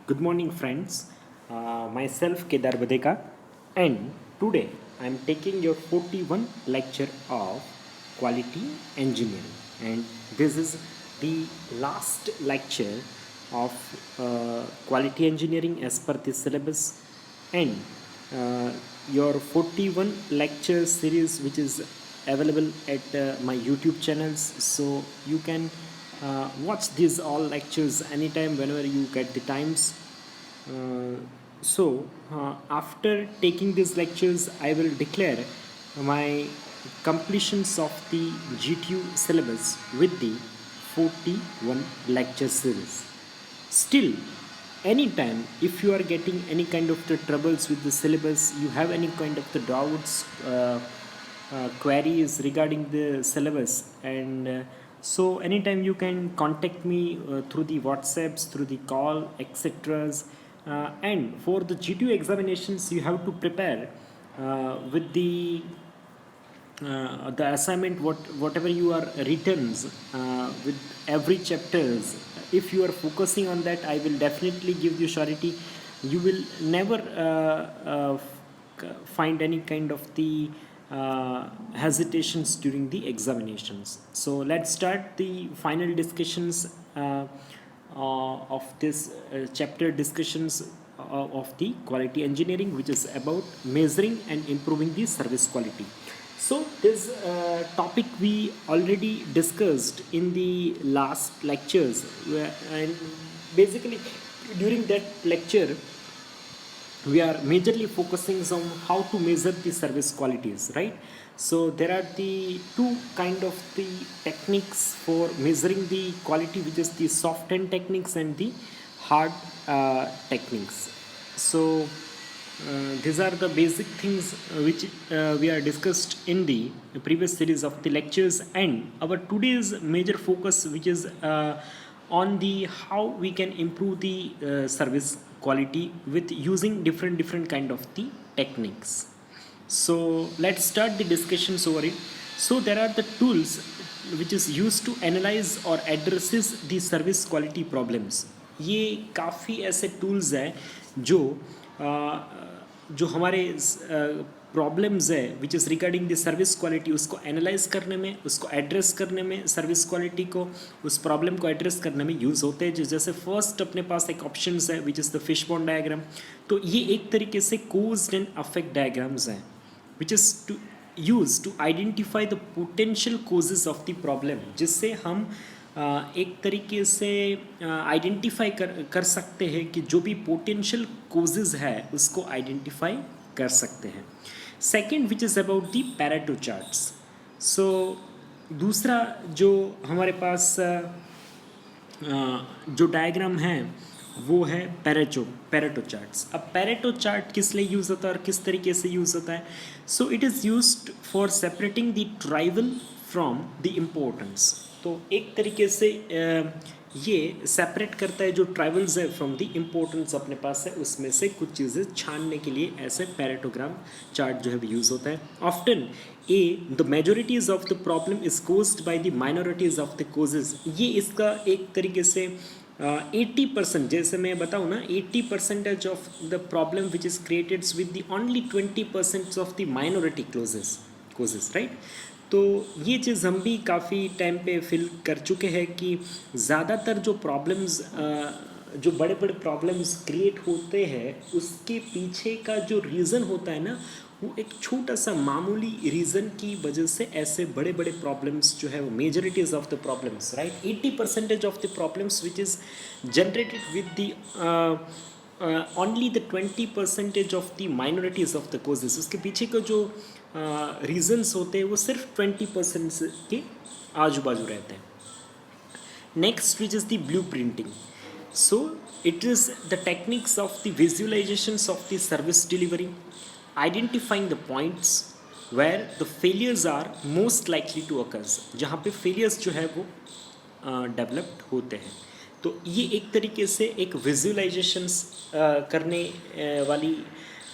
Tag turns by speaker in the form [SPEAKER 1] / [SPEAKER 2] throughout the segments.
[SPEAKER 1] Good morning, friends. Myself Kedar Badeka, and today I am taking your 41 lecture of quality engineering, and this is the last lecture of quality engineering as per the syllabus, and uh, your 41 lecture series, which is available at my YouTube channels, so you can watch these all lectures anytime whenever you get the times. After taking these lectures, I will declare my completions of the GTU syllabus with the 41 lecture series. Still, anytime if you are getting any kind of the troubles with the syllabus, you have any kind of the doubts, queries regarding the syllabus, and so anytime you can contact me through the WhatsApps, through the call, etc. And for the GTU examinations, you have to prepare with the assignment whatever you are written with every chapters. If you are focusing on that, I will definitely give you surety you will never find any kind of the hesitations during the examinations. So let's start the final discussions of this chapter discussions of the quality engineering, which is about measuring and improving the service quality. So this topic we already discussed in the last lectures, and basically during that lecture we are majorly focusing on how to measure the service qualities, right? So there are the two kind of the techniques for measuring the quality, which is the soft end techniques and the hard techniques. So these are the basic things which we are discussed in the previous series of the lectures, and our today's major focus, which is on the how we can improve the service quality with using different kind of the techniques. So let's start the discussions over it. So there are the tools which is used to analyze or addresses the service quality problems. ये काफ़ी ऐसे tools हैं जो जो हमारे problems है which is regarding the service quality, उसको analyse करने में, उसको एड्रेस करने में, सर्विस क्वालिटी को, उस प्रॉब्लम को एड्रेस करने में यूज़ होते हैं. जैसे फर्स्ट अपने पास एक ऑप्शन है which is the fishbone diagram. तो ये एक तरीके से कोज एंड अफेक्ट डायग्राम्स हैं which is to use to identify the potential causes of the problem, जिससे हम एक तरीके से आइडेंटिफाई कर सकते हैं कि जो भी पोटेंशियल कोजेज है उसको आइडेंटिफाई कर सकते हैं. Second which is about the Pareto charts. So दूसरा जो हमारे पास जो डायग्राम है वो है पैरेटो चार्ट्स. अब पैरेटो चार्ट किस लिए यूज़ होता है और किस तरीके से यूज़ होता है? So it is used for separating the trivial from the importance. तो एक तरीके से ये सेपरेट करता है जो ट्राइवल्स है फ्रॉम द इम्पोर्टेंस अपने पास है, उसमें से कुछ चीज़ें छानने के लिए ऐसे पैरेटोग्राम चार्ट जो है यूज़ होता है. Often the majorities of the problem is caused by the minorities of the causes. ये इसका एक तरीके से 80%, जैसे मैं बताऊँ ना, 80% of the problem which is created with the only 20% of the minority causes, right? तो ये चीज़ हम भी काफ़ी टाइम पे फिल कर चुके हैं कि ज़्यादातर जो प्रॉब्लम्स जो बड़े बड़े प्रॉब्लम्स क्रिएट होते हैं उसके पीछे का जो रीज़न होता है ना, वो एक छोटा सा मामूली रीज़न की वजह से ऐसे बड़े बड़े प्रॉब्लम्स जो है वो majorities of the problems, right, 80% of the problems which is generated with the only the 20% of the minorities of the causes, उसके पीछे का जो रीजंस होते हैं वो सिर्फ 20% के आजू बाजू रहते हैं. Next which is the blue printing. So it is the techniques of the visualisations of the service delivery, identifying the points where the failures are most likely to occurs, जहाँ पे फेलियर्स जो है वो डेवलप्ड होते हैं. तो ये एक तरीके से एक विजुअलाइजेशंस करने वाली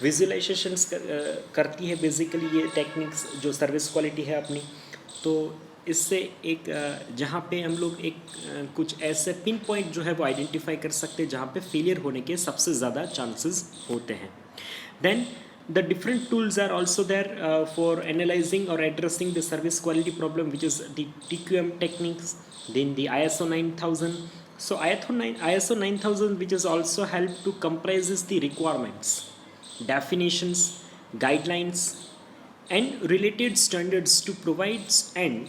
[SPEAKER 1] विजुअलाइजेशंस करती है बेसिकली ये टेक्निक्स जो सर्विस क्वालिटी है अपनी. तो इससे एक जहाँ पे हम लोग एक कुछ ऐसे पिन पॉइंट जो है वो आइडेंटिफाई कर सकते हैं जहाँ पे फेलियर होने के सबसे ज़्यादा चांसेस होते हैं. Then the different tools are also there for analyzing or addressing the service quality problem, which is the TQM techniques, then the ISO 9000. So ISO 9000, which is also help to comprises the requirements, definitions, guidelines, and related standards to provide an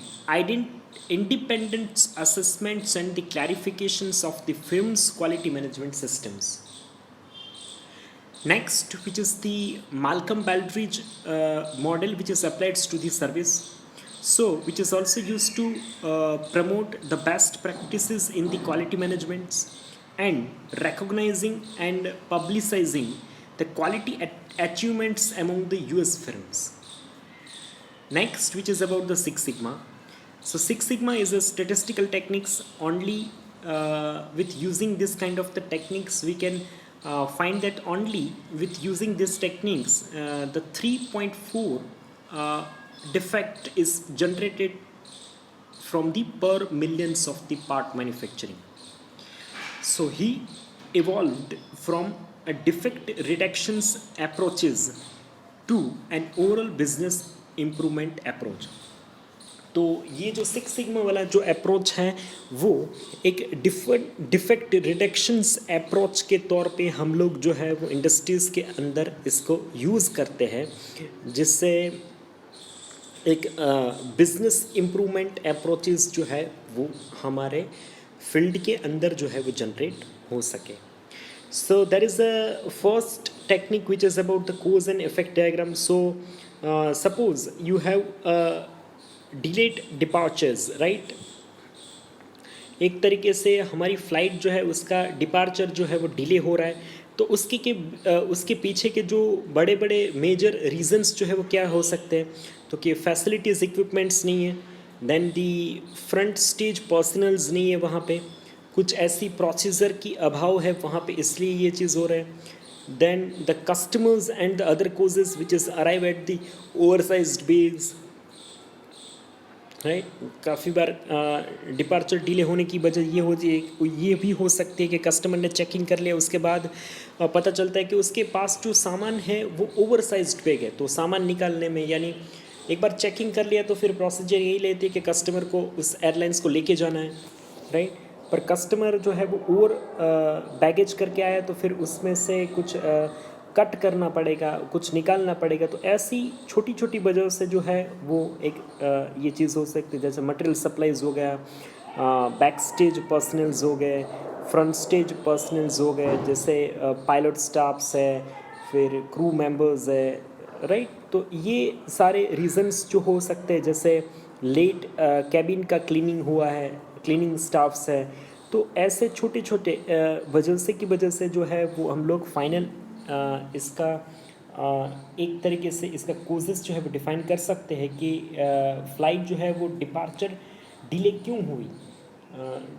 [SPEAKER 1] independent assessments and the clarifications of the firm's quality management systems. Next, which is the Malcolm Baldrige model, which is applied to the service. So, which is also used to promote the best practices in the quality management and recognizing and publicizing the quality achievements among the US firms. Next, which is about the Six Sigma. So Six Sigma is a statistical techniques. Only with using this kind of the techniques we can find that only with using these techniques the 3.4 defect is generated from the per millions of the part manufacturing. So he evolved from a defect reductions approaches to an overall business improvement approach. तो ये जो six sigma वाला जो approach है वो एक defect reductions approach के तौर पे हम लोग जो है वो इंडस्ट्रीज़ के अंदर इसको यूज़ करते हैं, जिससे एक बिजनेस इम्प्रूवमेंट अप्रोचेस जो है वो हमारे फील्ड के अंदर जो है वो जनरेट हो सके. So there is a first technique which is about the cause and effect diagram. So suppose you have delayed departures, right. एक तरीके से हमारी फ़्लाइट जो है उसका डिपार्चर जो है वो डिले हो रहा है, तो उसके पीछे के जो बड़े बड़े मेजर रीजंस जो है वो क्या हो सकते हैं. तो कि फैसिलिटीज़ इक्विपमेंट्स नहीं है, then the front stage personnels नहीं है, वहाँ पे कुछ ऐसी प्रोसीजर की अभाव है वहाँ पे, इसलिए ये चीज़ हो रहा है. Then the customers and the other causes which is arrive at the oversized base, right. काफ़ी बार डिपार्चर डिले होने की वजह ये भी हो सकती है कि कस्टमर ने चेकिंग कर लिया, उसके बाद पता चलता है कि उसके पास जो सामान है वो ओवरसाइज्ड बैग है. तो सामान निकालने में, यानी एक बार चेकिंग कर लिया तो फिर प्रोसीजर यही लेती है कि कस्टमर को उस एयरलाइंस को लेके जाना है, राइट. पर कस्टमर जो है वो ओवर बैगेज करके आया, तो फिर उसमें से कुछ कट करना पड़ेगा, कुछ निकालना पड़ेगा. तो ऐसी छोटी छोटी वजह से जो है वो एक ये चीज़ हो सकती है. जैसे मटेरियल सप्लाईज हो गया, बैक स्टेज पर्सनल्स हो गए, फ्रंट स्टेज पर्सनल्स हो गए, जैसे पायलट स्टाफ्स है, फिर क्रू मेंबर्स है, राइट. तो ये सारे रीजंस जो हो सकते हैं, जैसे लेट कैबिन का क्लीनिंग हुआ है, क्लीनिंग स्टाफ्स है. तो ऐसे छोटे छोटे वजह से जो है वो हम लोग फाइनल इसका एक तरीके से इसका कोजेस जो है वो डिफ़ाइन कर सकते हैं कि फ़्लाइट जो है वो डिपार्चर डिले क्यों हुई,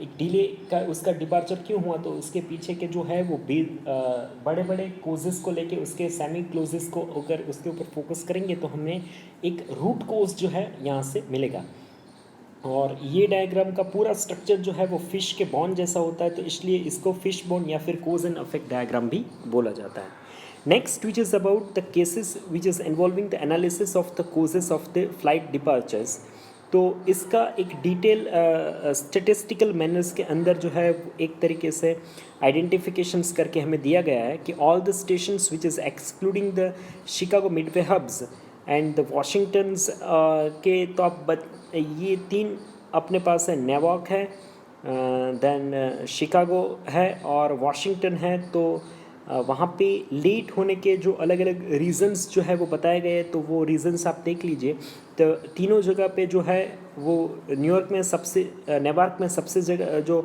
[SPEAKER 1] एक डिले का उसका डिपार्चर क्यों हुआ. तो उसके पीछे के जो है वो बड़े बड़े कोजेस को लेके उसके सेमी क्लोजेस को अगर उसके ऊपर फोकस करेंगे तो हमें एक रूट कोज जो है यहाँ से मिलेगा. और ये डायग्राम का पूरा स्ट्रक्चर जो है वो फिश के बॉन जैसा होता है, तो इसलिए इसको फिश बॉन या फिर कोज एंड इफेक्ट डायग्राम भी बोला जाता है. Next which is about the cases which is involving the analysis of the causes of the flight departures. तो इसका एक डिटेल स्टेटिस्टिकल मैनर्स के अंदर जो है एक तरीके से आइडेंटिफिकेशंस करके हमें दिया गया है कि all the stations which is excluding the Chicago Midway hubs and the Washingtons के, तो आप ये तीन अपने पास है. नेवॉर्क है, देन शिकागो है और वाशिंगटन है. तो वहाँ पे लेट होने के जो अलग अलग रीज़न्स जो है वो बताए गए, तो वो रीज़न्स आप देख लीजिए. तो तीनों जगह पे जो है वो न्यूयॉर्क में नेवार्क में सबसे जगह जो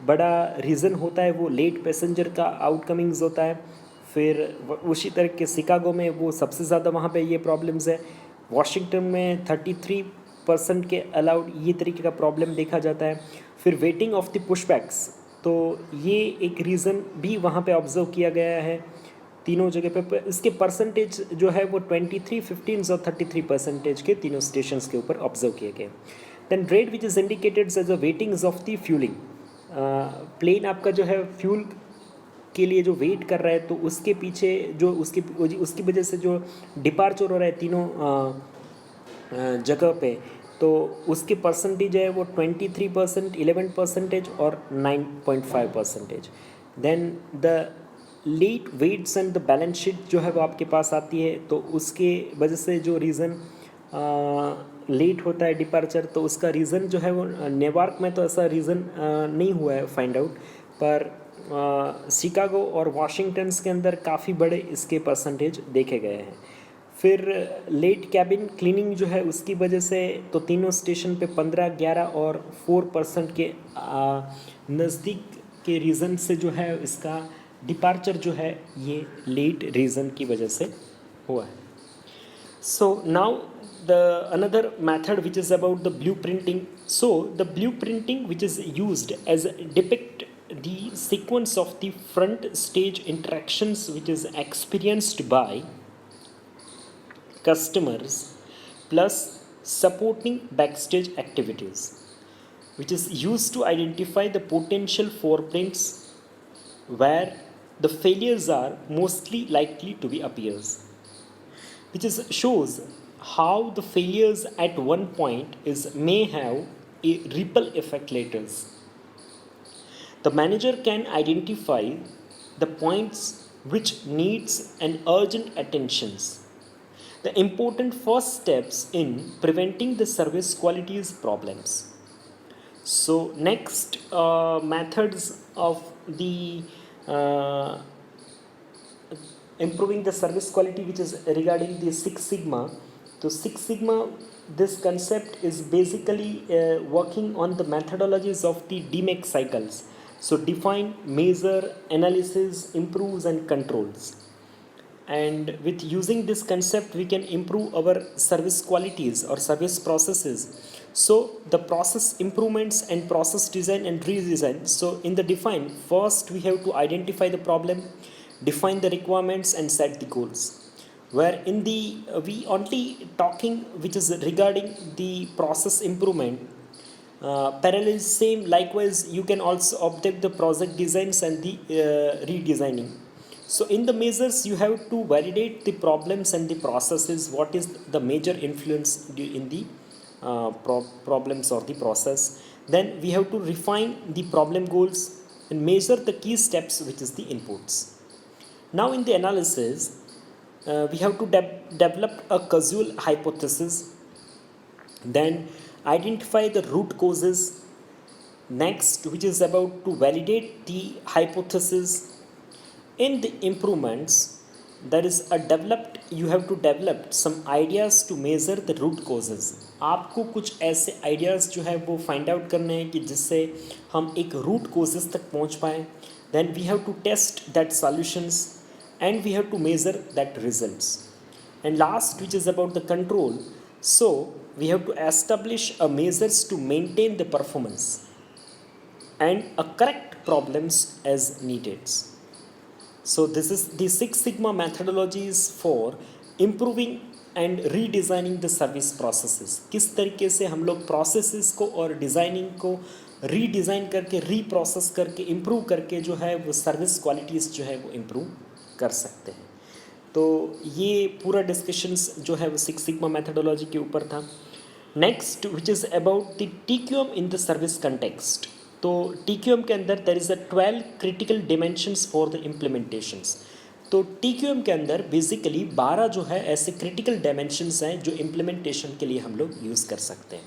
[SPEAKER 1] बड़ा रीज़न होता है वो लेट पैसेंजर का आउटकमिंग्स होता है. फिर उसी तरह के शिकागो में वो सबसे ज़्यादा वहाँ पे ये प्रॉब्लम्स है. वाशिंगटन में 33% के अलाउड ये तरीके का प्रॉब्लम देखा जाता है. फिर वेटिंग ऑफ द पुशबैक्स, तो ये एक रीज़न भी वहाँ पे ऑब्ज़र्व किया गया है तीनों जगह पे. इसके परसेंटेज जो है वो 23, 15 और 33% के तीनों स्टेशंस के ऊपर ऑब्ज़र्व किए गए. Then rate which is indicated as a weightings of the fueling, plane आपका जो है फ्यूल के लिए जो वेट कर रहा है तो उसके पीछे जो उसकी वजह से जो डिपार्चर हो रहा है तीनों जगह पे, तो उसके परसेंटेज है वो 23%, 11% और 9.5%। Then the late waits and the balance sheet जो है वो आपके पास आती है, तो उसके वजह से जो रीज़न लेट होता है डिपार्चर, तो उसका रीज़न जो है वो न्यूयॉर्क में तो ऐसा रीज़न नहीं हुआ है फाइंड आउट, पर शिकागो और वाशिंगटन के अंदर काफ़ी बड़े इसके परसेंटेज देखे गए हैं। फिर लेट कैबिन क्लीनिंग जो है उसकी वजह से तो तीनों स्टेशन पे 15, 11 और 4% के नज़दीक के रीज़न से जो है इसका डिपार्चर जो है ये लेट रीज़न की वजह से हुआ है। So now the another method which is about the blueprinting. So the blueprinting which is used as depict the sequence of the front stage interactions which is experienced by customers plus supporting backstage activities, which is used to identify the potential footprints where the failures are mostly likely to be appears, which is shows how the failures at one point is may have a ripple effect later. The manager can identify the points which needs an urgent attentions, the important first steps in preventing the service qualities problems. So next methods of the improving the service quality which is regarding the Six Sigma. So Six Sigma, this concept is basically working on the methodologies of the DMAIC cycles. So define, measure, analysis, improves and controls. And with using this concept we can improve our service qualities or service processes. So the process improvements and process design and redesign. So in the define, first we have to identify the problem, define the requirements and set the goals, where in the we only talking which is regarding the process improvement. Parallel same likewise you can also object the project designs and the redesigning. So in the measures you have to validate the problems and the processes, what is the major influence in the problems or the process. Then we have to refine the problem goals and measure the key steps which is the inputs. Now in the analysis, we have to develop a causal hypothesis, then identify the root causes. Next, which is about to validate the hypothesis. In the improvements, that is a developed, you have to develop some ideas to measure the root causes. आपको कुछ ऐसे ideas जो है वो find out करने हैं कि जिससे हम एक root causes तक पहुंच पाएँ. Then we have to test that solutions and we have to measure that results. And last, which is about the control. So we have to establish a measures to maintain the performance and a correct problems as needed. So this is the Six Sigma methodologies for improving and redesigning the service processes. किस तरीके से हम लोग processes को और designing को redesign करके reprocess करके improve करके जो है वो service qualities जो है वो improve कर सकते हैं. तो ये पूरा डिस्कशंस जो है वो सिक्स सिग्मा मैथडोलॉजी के ऊपर था. Next which is about the TQM in the service context. तो TQM के अंदर there is a 12 critical dimensions for the implementations. तो TQM के अंदर बेसिकली 12 जो है ऐसे क्रिटिकल डायमेंशंस हैं जो इम्प्लीमेंटेशन के लिए हम लोग यूज़ कर सकते हैं.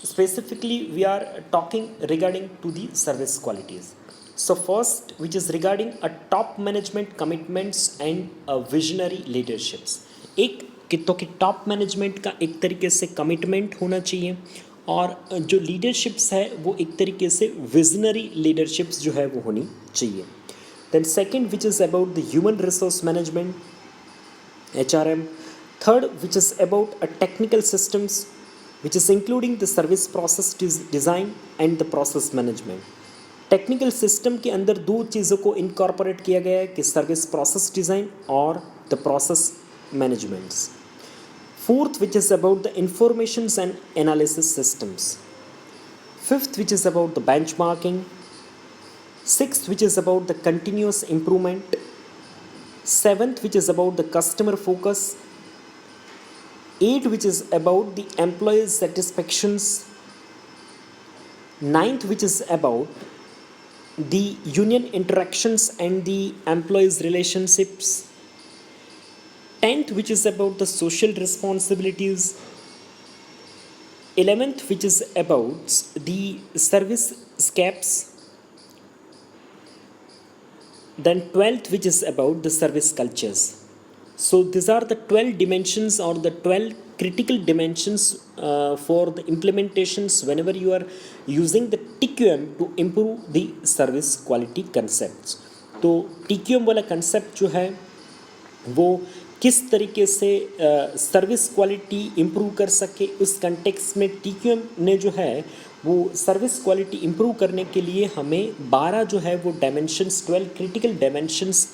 [SPEAKER 1] Specifically we are talking regarding to the service qualities. So first, which is regarding a top management commitments and a visionary leaderships. एक तो कि टॉप मैनेजमेंट का एक तरीके से कमिटमेंट होना चाहिए और जो लीडरशिप्स है वो एक तरीके से विजनरी लीडरशिप्स जो है वो होनी चाहिए. Then second which is about the human resource management HRM. Third which is about a technical systems which is including the service process design and the process management. Technical system के अंदर दो चीज़ों को इनकॉर्पोरेट किया गया है कि service process design और the process managements. Fourth, which is about the informations and analysis systems. Fifth, which is about the benchmarking. Sixth, which is about the continuous improvement. Seventh, which is about the customer focus. Eighth, which is about the employee satisfactions. Ninth, which is about the union interactions and the employees relationships. 10th, which is about the social responsibilities. 11th, which is about the service scapes. Then 12th, which is about the service cultures. So these are the 12 dimensions or the 12 critical dimensions for the implementations whenever you are using the TQM to improve the service quality concepts. तो TQM वाला concept जो है वो किस तरीके से service quality improve कर सके, उस कंटेक्स्ट में TQM ने जो है वो सर्विस क्वालिटी इम्प्रूव करने के लिए हमें 12 जो है वो डायमेंशंस, 12 क्रिटिकल डायमेंशंस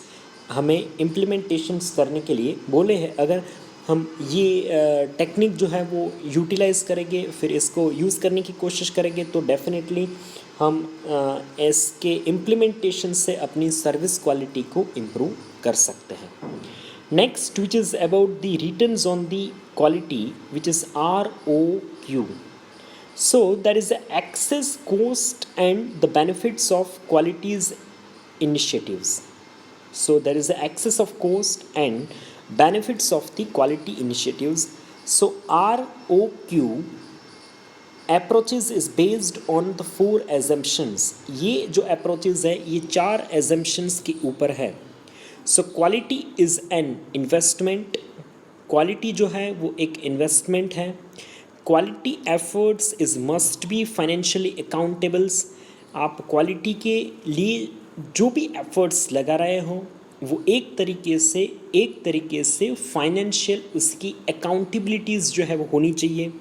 [SPEAKER 1] हमें इम्प्लीमेंटेशंस करने के लिए बोले हैं. अगर हम ये टेक्निक जो है वो यूटिलाइज़ करेंगे, फिर इसको यूज़ करने की कोशिश करेंगे, तो डेफिनेटली हम इसके इम्प्लीमेंटेशन से अपनी सर्विस क्वालिटी को इम्प्रूव कर सकते हैं. Next, which is about the returns on the quality, which is ROQ. So there is the access, cost and the benefits of qualities initiatives. So there is the access of cost and benefits of the quality initiatives. So ROQ approaches is based on the 4 assumptions. ये जो approaches है ये 4 assumptions के ऊपर है. So quality is an investment. Quality जो है वो एक investment है. Quality efforts is must be financially accountables. आप क्वालिटी के लिए जो भी एफर्ट्स लगा रहे हो वो एक तरीके से फाइनेंशियल उसकी अकाउंटेबिलिटीज़ जो है वो होनी चाहिए.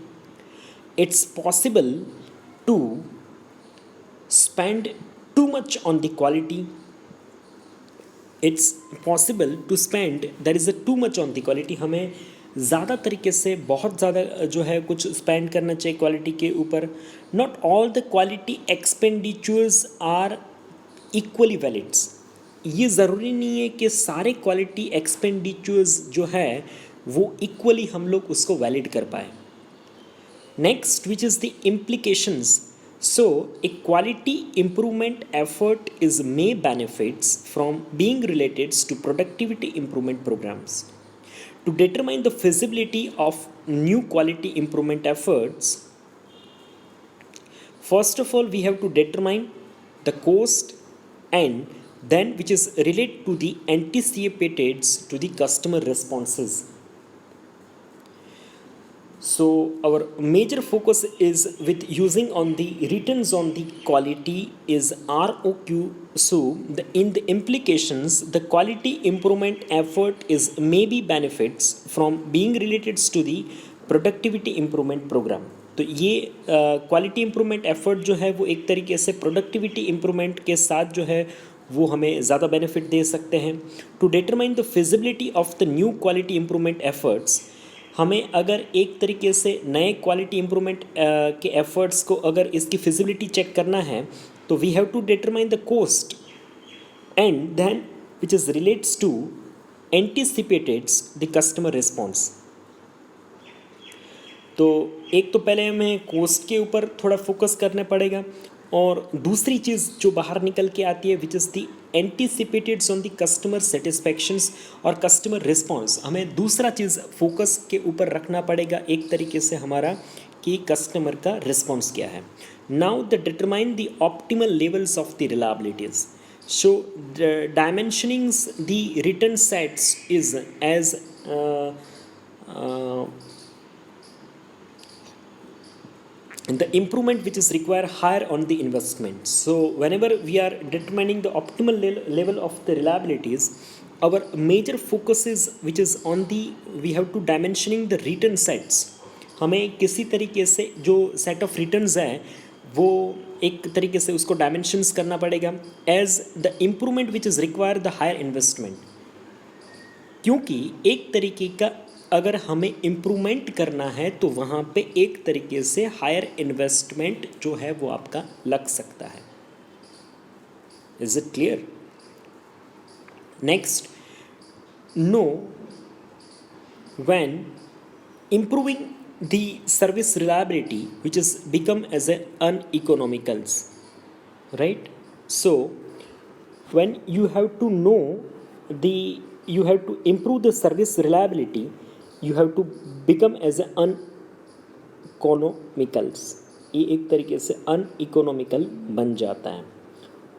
[SPEAKER 1] It's possible to spend too much on the quality. It's possible to spend there is a too much on the quality. हमें ज़्यादा तरीके से बहुत ज़्यादा जो है कुछ स्पेंड करना चाहिए क्वालिटी के ऊपर. Not all the quality expenditures are equally valids. ये ज़रूरी नहीं है कि सारे क्वालिटी एक्सपेंडिचर्स जो है वो इक्वली हम लोग उसको वैलिड कर पाए. Next, which is the implications. So a quality improvement effort is may benefits from being related to productivity improvement programmes. To determine the feasibility of new quality improvement efforts, first of all we have to determine the cost and then which is related to the anticipated to the customer responses. So our major focus is with using on the returns on the quality is ROQ. So in the implications, the quality improvement effort is maybe benefits from being related to the productivity improvement program. तो ये quality improvement effort जो है वो एक तरीके से productivity improvement के साथ जो है वो हमें ज़्यादा बेनिफिट दे सकते हैं. To determine the feasibility of the new quality improvement efforts, हमें अगर एक तरीके से नए क्वालिटी इम्प्रूवमेंट के एफर्ट्स को अगर इसकी फिजिबिलिटी चेक करना है तो we have to determine the cost and then which is relates to anticipated the customer response. तो एक तो पहले हमें कोस्ट के ऊपर थोड़ा फोकस करना पड़ेगा, और दूसरी चीज़ जो बाहर निकल के आती है which is the anticipated on the customer satisfactions और कस्टमर रिस्पॉन्स. हमें दूसरा चीज़ फोकस के ऊपर रखना पड़ेगा एक तरीके से हमारा कि कस्टमर का रिस्पॉन्स क्या है. Now the determine the optimal levels of the reliabilities. So dimensionings the return sets is as the improvement which is required higher on the investment. So whenever we are determining the optimal level of the reliabilities, our major focus is which is on the we have to dimensioning the return sets. हमें किसी तरीके से जो set of returns है वो एक तरीके से उसको dimensions करना पड़ेगा as the improvement which is require the higher investment. क्योंकि एक तरीके का अगर हमें इम्प्रूवमेंट करना है तो वहाँ पे एक तरीके से हायर इन्वेस्टमेंट जो है वो आपका लग सकता है. Is it clear? Next, no when improving the service reliability which is become as a uneconomicals, right? So when you have to know the you have to improve the service reliability, you have to become as a uneconomicals. ये एक तरीके से uneconomical बन जाता है.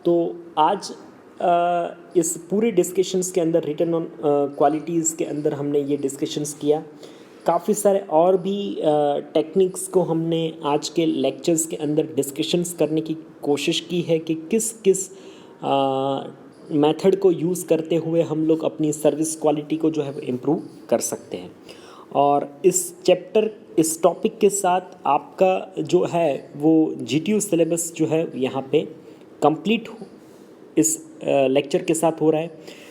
[SPEAKER 1] तो आज इस पूरे डिस्कशंस के अंदर रिटर्न ऑन क्वालिटीज़ के अंदर हमने ये डिस्कशंस किया. काफ़ी सारे और भी टेक्निक्स को हमने आज के लेक्चर्स के अंदर डिस्कशंस करने की कोशिश की है कि किस किस मेथड को यूज़ करते हुए हम लोग अपनी सर्विस क्वालिटी को जो है इम्प्रूव कर सकते हैं. और इस टॉपिक के साथ आपका जो है वो GTU सिलेबस जो है यहाँ पे कंप्लीट इस लेक्चर के साथ हो रहा है.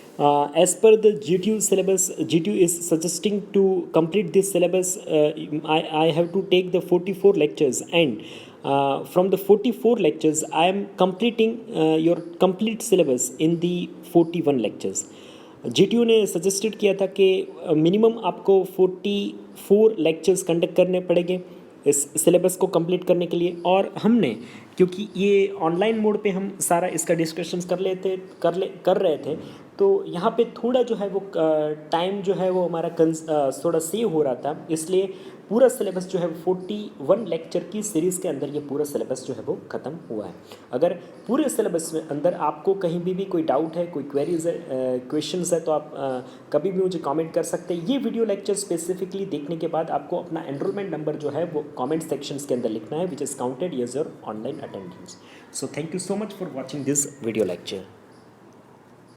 [SPEAKER 1] As per the GTU syllabus, GTU is suggesting to complete this syllabus. I have to take the 44 lectures, and from the 44 lectures, I am completing your complete syllabus in the 41 lectures. GTU ने suggested किया था कि minimum आपको 44 lectures conduct करने पड़ेंगे इस syllabus को complete करने के लिए. और हमने, क्योंकि ये ऑनलाइन मोड पे हम सारा इसका डिस्कशंस कर रहे थे, तो यहाँ पे थोड़ा जो है वो टाइम जो है वो हमारा थोड़ा सेव हो रहा था. इसलिए पूरा सिलेबस जो है 41 लेक्चर की सीरीज़ के अंदर ये पूरा सिलेबस जो है वो ख़त्म हुआ है. अगर पूरे सिलेबस में अंदर आपको कहीं भी कोई डाउट है, कोई क्वेरीज है, क्वेश्चंस है, तो आप कभी भी मुझे कमेंट कर सकते हैं. ये वीडियो लेक्चर स्पेसिफिकली देखने के बाद आपको अपना एनरोलमेंट नंबर जो है वो कमेंट सेक्शंस के अंदर लिखना है, which is counted as your online attendance. So thank you so much for watching this video lecture.